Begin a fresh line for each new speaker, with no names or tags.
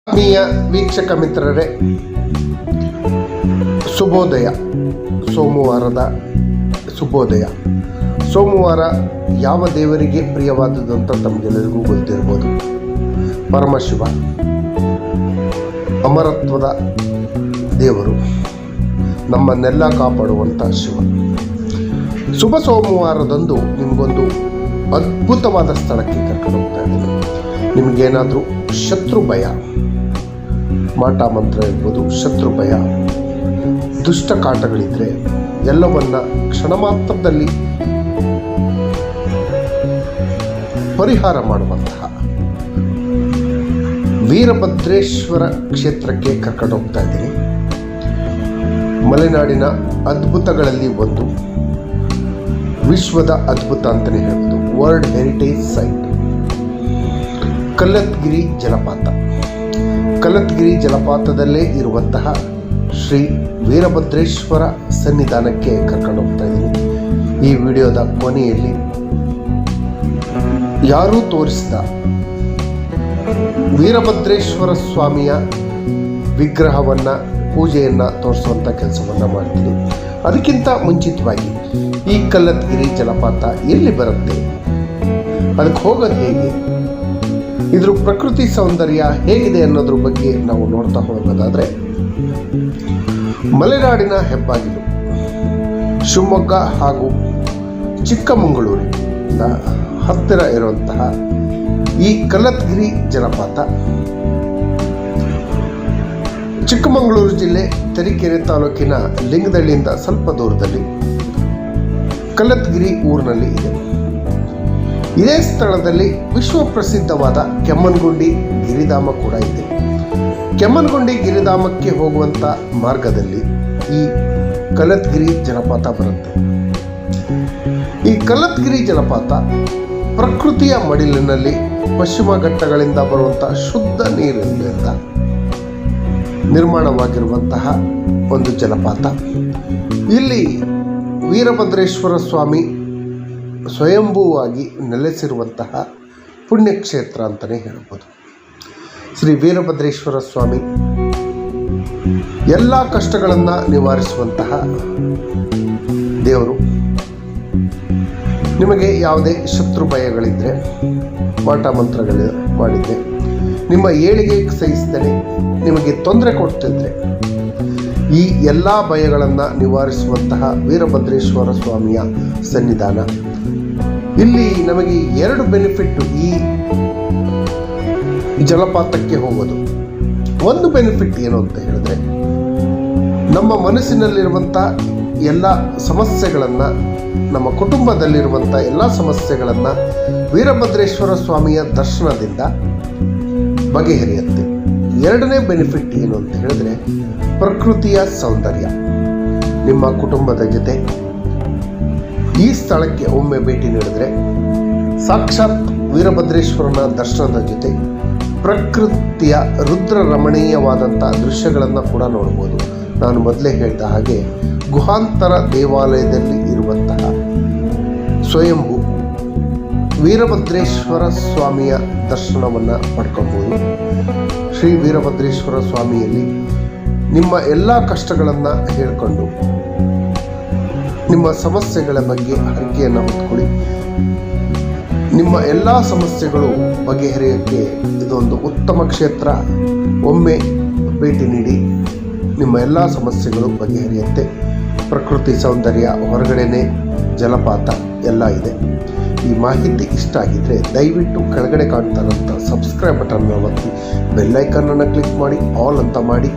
ಆತ್ಮೀಯ ವೀಕ್ಷಕ ಮಿತ್ರರೇ, ಶುಭೋದಯ. ಸೋಮವಾರದ ಶುಭೋದಯ. ಸೋಮವಾರ ಯಾವ ದೇವರಿಗೆ ಪ್ರಿಯವಾದದ್ದು ಅಂತ ತಮಗೆಲ್ಲರಿಗೂ ಗೊತ್ತಿರ್ಬೋದು. ಪರಮಶಿವ, ಅಮರತ್ವದ ದೇವರು, ನಮ್ಮನ್ನೆಲ್ಲ ಕಾಪಾಡುವಂಥ ಶಿವ. ಶುಭ ಸೋಮವಾರದಂದು ನಿಮಗೊಂದು ಅದ್ಭುತವಾದ ಸ್ಥಳಕ್ಕೆ ಕರ್ಕೊಂಡು ಹೋಗ್ತಾ ಇದ್ದೀನಿ. ನಿಮಗೇನಾದರೂ ಶತ್ರು ಭಯ, ಮಾಟ ಮಂತ್ರ ಇರ್ಬೋದು, ಶತ್ರು ಭಯ, ದುಷ್ಟ ಕಾಟಗಳಿದ್ರೆ ಎಲ್ಲವನ್ನ ಕ್ಷಣ ಮಾತ್ರದಲ್ಲಿ ಪರಿಹಾರ ಮಾಡುವಂತಹ ವೀರಭದ್ರೇಶ್ವರ ಕ್ಷೇತ್ರಕ್ಕೆ ಕರ್ಕೊಂಡು ಹೋಗ್ತಾ ಇದ್ದೀನಿ. ಮಲೆನಾಡಿನ ಅದ್ಭುತಗಳಲ್ಲಿ ಒಂದು, ವಿಶ್ವದ ಅದ್ಭುತ ಅಂತಲೇ ಹೇಳ್ಬೋದು, ವರ್ಲ್ಡ್ ಹೆರಿಟೇಜ್ ಸೈಟ್ ಕಲ್ಲತ್ಗಿರಿ ಜಲಪಾತ. ಕಲ್ಲತ್ಗಿರಿ ಜಲಪಾತದಲ್ಲೇ ಇರುವಂತಹ ಶ್ರೀ ವೀರಭದ್ರೇಶ್ವರ ಸನ್ನಿಧಾನಕ್ಕೆ ಕರ್ಕೊಂಡು ಹೋಗ್ತಾ ಇದ್ದೀನಿ. ಈ ವಿಡಿಯೋದ ಕೊನೆಯಲ್ಲಿ ಯಾರೂ ತೋರಿಸಿದ ವೀರಭದ್ರೇಶ್ವರ ಸ್ವಾಮಿಯ ವಿಗ್ರಹವನ್ನ, ಪೂಜೆಯನ್ನ ತೋರಿಸುವಂಥ ಕೆಲಸವನ್ನ ಮಾಡ್ತೀನಿ. ಅದಕ್ಕಿಂತ ಮುಂಚಿತವಾಗಿ ಈ ಕಲ್ಲತ್ಗಿರಿ ಜಲಪಾತ ಎಲ್ಲಿ ಬರುತ್ತೆ, ಅದಕ್ಕೆ ಹೋಗೋದು ಹೇಗೆ, ಇದ್ರ ಪ್ರಕೃತಿ ಸೌಂದರ್ಯ ಹೇಗಿದೆ ಅನ್ನೋದ್ರ ಬಗ್ಗೆ ನಾವು ನೋಡ್ತಾ ಹೋಗೋದಾದ್ರೆ, ಮಲೆನಾಡಿನ ಹೆಬ್ಬಾಗಿಲು ಶಿವಮೊಗ್ಗ ಹಾಗೂ ಚಿಕ್ಕಮಗಳೂರಿನಿಂದ ಹತ್ತಿರ ಇರುವಂತಹ ಈ ಕಲ್ಲತ್ಗಿರಿ ಜಲಪಾತ ಚಿಕ್ಕಮಗಳೂರು ಜಿಲ್ಲೆ ತರೀಕೆರೆ ತಾಲೂಕಿನ ಲಿಂಗದಳ್ಳಿಯಿಂದ ಸ್ವಲ್ಪ ದೂರದಲ್ಲಿ ಕಲ್ಲತ್ಗಿರಿ ಊರಿನಲ್ಲಿ ಇದೆ. ಇದೇ ಸ್ಥಳದಲ್ಲಿ ವಿಶ್ವ ಪ್ರಸಿದ್ಧವಾದ ಕೆಮ್ಮನಗುಂಡಿ ಗಿರಿಧಾಮ ಕೂಡ ಇದೆ. ಕೆಮ್ಮನಗುಂಡಿ ಗಿರಿಧಾಮಕ್ಕೆ ಹೋಗುವಂಥ ಮಾರ್ಗದಲ್ಲಿ ಈ ಕಲ್ಲತ್ಗಿರಿ ಜಲಪಾತ ಬರುತ್ತೆ. ಈ ಕಲ್ಲತ್ಗಿರಿ ಜಲಪಾತ ಪ್ರಕೃತಿಯ ಮಡಿಲಿನಲ್ಲಿ ಪಶ್ಚಿಮ ಘಟ್ಟಗಳಿಂದ ಬರುವಂಥ ಶುದ್ಧ ನೀರಿನಿಂದ ನಿರ್ಮಾಣವಾಗಿರುವಂತಹ ಒಂದು ಜಲಪಾತ. ಇಲ್ಲಿ ವೀರಭದ್ರೇಶ್ವರ ಸ್ವಾಮಿ ಸ್ವಯಂಭೂವಾಗಿ ನೆಲೆಸಿರುವಂತಹ ಪುಣ್ಯಕ್ಷೇತ್ರ ಅಂತಲೇ ಹೇಳ್ಬೋದು. ಶ್ರೀ ವೀರಭದ್ರೇಶ್ವರ ಸ್ವಾಮಿ ಎಲ್ಲ ಕಷ್ಟಗಳನ್ನು ನಿವಾರಿಸುವಂತಹ ದೇವರು. ನಿಮಗೆ ಯಾವುದೇ ಶತ್ರು ಭಯಗಳಿದ್ದರೆ, ಮಾಟ ಮಂತ್ರಗಳು ಮಾಡಿದರೆ, ನಿಮ್ಮ ಏಳಿಗೆ ಸಹಿಸಿದರೆ, ನಿಮಗೆ ತೊಂದರೆ ಕೊಡ್ತಿದ್ರೆ, ಈ ಎಲ್ಲ ಭಯಗಳನ್ನು ನಿವಾರಿಸುವಂತಹ ವೀರಭದ್ರೇಶ್ವರ ಸ್ವಾಮಿಯ ಸನ್ನಿಧಾನ. ಇಲ್ಲಿ ನಮಗೆ ಎರಡು ಬೆನಿಫಿಟ್ ಈ ಜಲಪಾತಕ್ಕೆ ಹೋಗೋದು. ಒಂದು ಬೆನಿಫಿಟ್ ಏನು ಅಂತ ಹೇಳಿದ್ರೆ, ನಮ್ಮ ಮನಸ್ಸಿನಲ್ಲಿರುವಂಥ ಎಲ್ಲ ಸಮಸ್ಯೆಗಳನ್ನು, ನಮ್ಮ ಕುಟುಂಬದಲ್ಲಿರುವಂಥ ಎಲ್ಲ ಸಮಸ್ಯೆಗಳನ್ನು ವೀರಭದ್ರೇಶ್ವರ ಸ್ವಾಮಿಯ ದರ್ಶನದಿಂದ ಬಗೆಹರಿಯುತ್ತೆ. ಎರಡನೇ ಬೆನಿಫಿಟ್ ಏನು ಅಂತ ಹೇಳಿದ್ರೆ, ಪ್ರಕೃತಿಯ ಸೌಂದರ್ಯ. ನಿಮ್ಮ ಕುಟುಂಬದ ಜೊತೆ ಈ ಸ್ಥಳಕ್ಕೆ ಒಮ್ಮೆ ಭೇಟಿ ನೀಡಿದ್ರೆ ಸಾಕ್ಷಾತ್ ವೀರಭದ್ರೇಶ್ವರನ ದರ್ಶನದ ಜೊತೆ ಪ್ರಕೃತಿಯ ರುದ್ರ ರಮಣೀಯವಾದಂಥ ದೃಶ್ಯಗಳನ್ನು ಕೂಡ ನೋಡ್ಬೋದು. ನಾನು ಮೊದಲೇ ಹೇಳಿದ ಹಾಗೆ ಗುಹಾಂತರ ದೇವಾಲಯದಲ್ಲಿ ಇರುವಂತಹ ಸ್ವಯಂಭೂ ವೀರಭದ್ರೇಶ್ವರ ಸ್ವಾಮಿಯ ದರ್ಶನವನ್ನು ಪಡ್ಕೊಬೋದು. ಶ್ರೀ ವೀರಭದ್ರೇಶ್ವರ ಸ್ವಾಮಿಯಲ್ಲಿ ನಿಮ್ಮ ಎಲ್ಲ ಕಷ್ಟಗಳನ್ನು ಹೇಳಿಕೊಂಡು ನಿಮ್ಮ ಸಮಸ್ಯೆಗಳ ಬಗ್ಗೆ ಹರಕೆಯನ್ನು ಹೊತ್ಕೊಳ್ಳಿ. ನಿಮ್ಮ ಎಲ್ಲ ಸಮಸ್ಯೆಗಳು ಬಗೆಹರಿಯೋಕ್ಕೆ ಇದೊಂದು ಉತ್ತಮ ಕ್ಷೇತ್ರ. ಒಮ್ಮೆ ಭೇಟಿ ನೀಡಿ, ನಿಮ್ಮ ಎಲ್ಲ ಸಮಸ್ಯೆಗಳು ಬಗೆಹರಿಯುತ್ತೆ. ಪ್ರಕೃತಿ ಸೌಂದರ್ಯ, ಹೊರಗಡೆನೇ ಜಲಪಾತ ಎಲ್ಲ ಇದೆ. ಈ ಮಾಹಿತಿ ಇಷ್ಟ ಆಗಿದ್ದರೆ ದಯವಿಟ್ಟು ಕೆಳಗಡೆ ಕಾಣ್ತಾರಂಥ ಸಬ್ಸ್ಕ್ರೈಬ್ ಬಟನ್ನ ಒತ್ತಿ, ಬೆಲ್ಲೈಕನ್ನನ್ನು ಕ್ಲಿಕ್ ಮಾಡಿ, ಆಲ್ ಅಂತ ಮಾಡಿ.